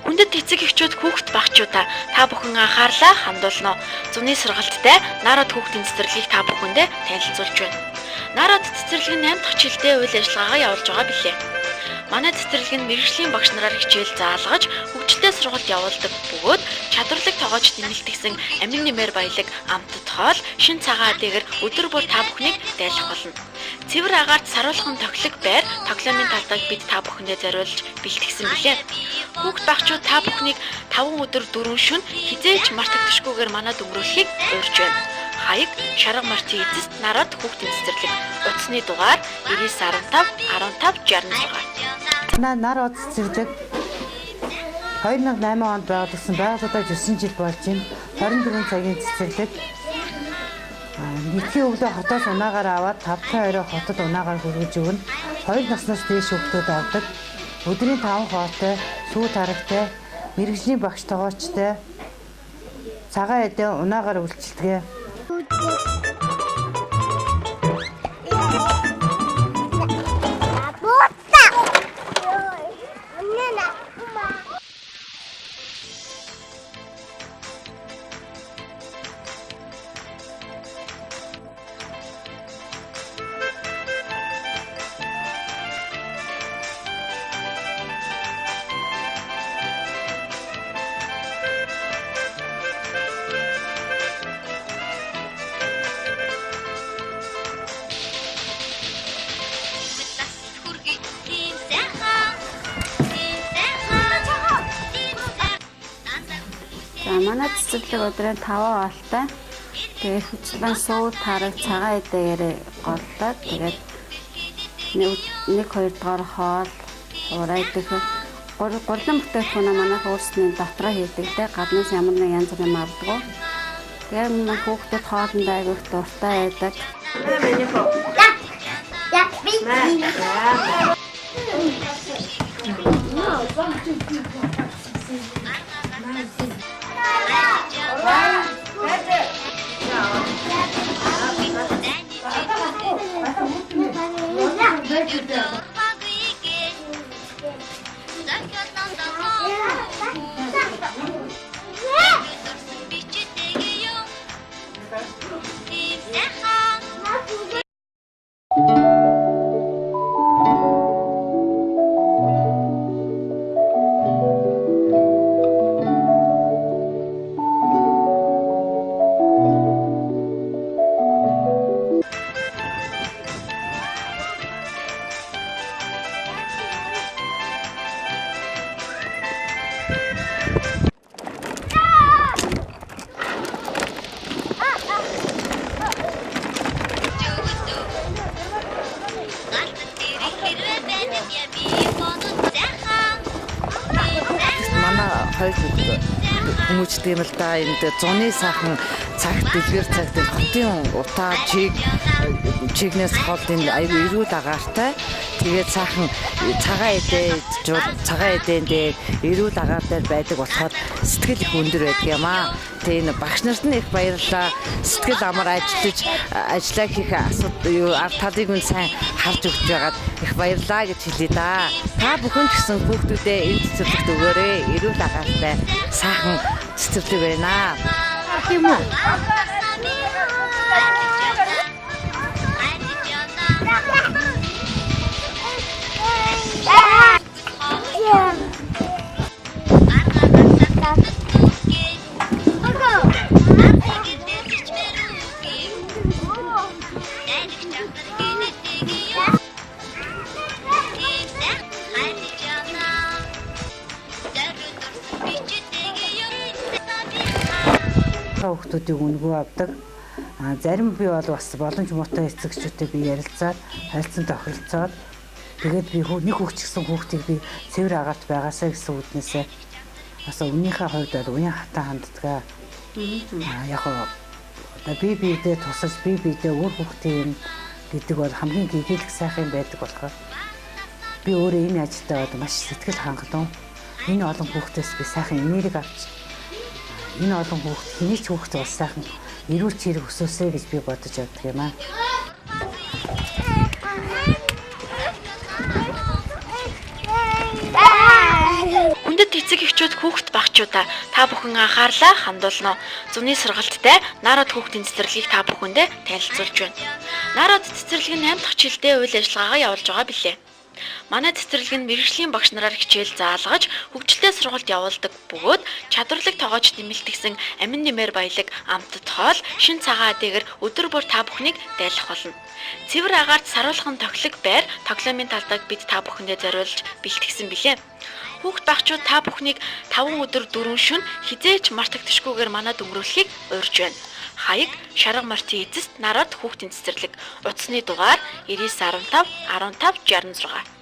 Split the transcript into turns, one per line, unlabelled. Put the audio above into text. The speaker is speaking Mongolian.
Хүндэт эцэг эхчүүд хүүхэд багчуудаа та бүхэн анхаарлаа хандуулно. Зуны сургалттай народ хүүхдийн цэцэрлэгийг та бүхэндээ танилцуулж байна. Народ цэцэрлэг нь 8 дахь жилдээ үйл ажиллагаагаа явуулж байгаа билээ. Манай цэцэрлэг нь мэргэжлийн багш нараар хичээл заалгаж, хөгжилтэй сургалт явуулдаг бөгөөд чадварлаг тоогооч нэмэлтгсэн амин нэмэр баялаг амтд хоол, шин цагаан дээгэр өдөр бүр та бүхнийг дайлах болно. Цэвэр агаарт саруулхан тоглог байр, тоглоомын талбайг бид та бүхэндээ зориулж бэлтгэсэн билээ. Хүүхд багчууд та бүхнийг 5 өдөр 4 шөнө хизээж мартагдашгүйгээр манад өнгөрүүлэхийг уурж байна. Хаяг шарга мартын эцэст народ хүүхдийн цэцэрлэг. Утасны дугаар 9915 15 66.
Нар од цэцэрлэг 2008 онд байгуулсан. Байгуулагдаа 9 жил болж байна. 24 цагийн цэцэрлэг. Нийтийн өглөө хотоос унаагаар аваад 5-2 хотод унаагаар хүргэж өгнө. 2 наснаас дээш хүүхдүүд авдаг. Өдрийн 5 хоотой, сүү тарагтай, мэргэжлийн багш тоогоочтой, цагаан эдэн унаагаар үйлчилдэг.
Манай цэцэрлэг өдрийн 5 хоолтой. Тэгээд хүчлэн суу тараг цагаан эдгээр голлоод тэгээд 1-2 дугаар хоол урайдаг. Гурлан бүтээгдэхүүн манайх өөрсдийн дотроо хийдэг те гаднаас ямар нэг янз бүрийн авдаг. Тэгээд манай хүүхдүүд хоолндоо айгүйх дуртай байдаг. Хүмүүждэг юм л да. Энд зуны сайхан цагт дэлгэр цагт хотын утаа чигнээс хоолны аюу эрүүл агаартай. Тэгээд сайхан цагаан эдэн дээр эрүүл агаар дээр байдаг болохоор сэтгэл их өндөр байдаг юм аа. Тэгээд энэ багш нарт нь их баярлалаа. Сэтгэл амар ажиллаа хийх ард талыг нь сайн харж өгч байгаад их баярлалаа гэж хэлье да. Та бүхэн ч гэсэн хүүхдүүдээ энэ цэцэрлэгт өгөөрэй. Эрүүл агаартай сайхан цэцэрлэг байна. Тийм үү? Хүүхдүүдийг үнгүй авдаг. Зарим би бол бас боломж муутай эцэгчүүдтэй би ярилцаад харилцан тохиролцоод тэгээд би нэг хүүхч гэсэн хүүхдийг би цэвэр агаарт байгаасаа гэсэн үднээсээ бас өмнөхийнхээ хувьд бол уян хатан ханддаг. Яг одоо биедээ тусаж биедээ өөр хүүхдийн гэдэг бол хамгийн гэгээлх сайхан байдаг болохоор би өөрөө энэ ажилдаа маш сэтгэл хангалуун. Энэ олон хүүхдээс би сайхан энерги авч энэ олон хүүхд хэний ч хүүхд бол сайхан эрүүл чирэг өсөөсэй гэж би бодож явдаг юм аа.
Хүндэт эцэг эхчүүд багшууд хүүхэд багчуудаа та бүхэн анхаарлаа хандуулно. Зуны сургалттай народ хүүхдийн цэцэрлэгийг та бүхэндээ танилцуулж байна. Народ цэцэрлэг нь 8 дахь жилдээ үйл ажиллагаагаа явуулж байгаа билээ. Манай цэцэрлэг нь мэрэгжлийн багш нараар хичээл заалгаж, хөгжилтэй сургалт явуулдаг бөгөөд чадварлаг тоогооч нэмэлтгсэн амин нэмэр баялаг, амтд хоол, шин цагаан дээгэр өдөр бүр та бүхнийг дайлах болно. Цэвэр агаарт саруулхан тоглог байр, тоглоомын талбайг бид та бүхэндээ зориулж бэлтгэсэн билээ. Хүүхд багчууд та бүхнийг 5 өдөр 4 шөнө хизээч мартагдашгүйгээр манад өнгөрүүлэхийг урьж байна. Хаяг Шарга морьтын эцэст народ хүүхдийн цэцэрлэг. Утасны дугаар 9915 15 66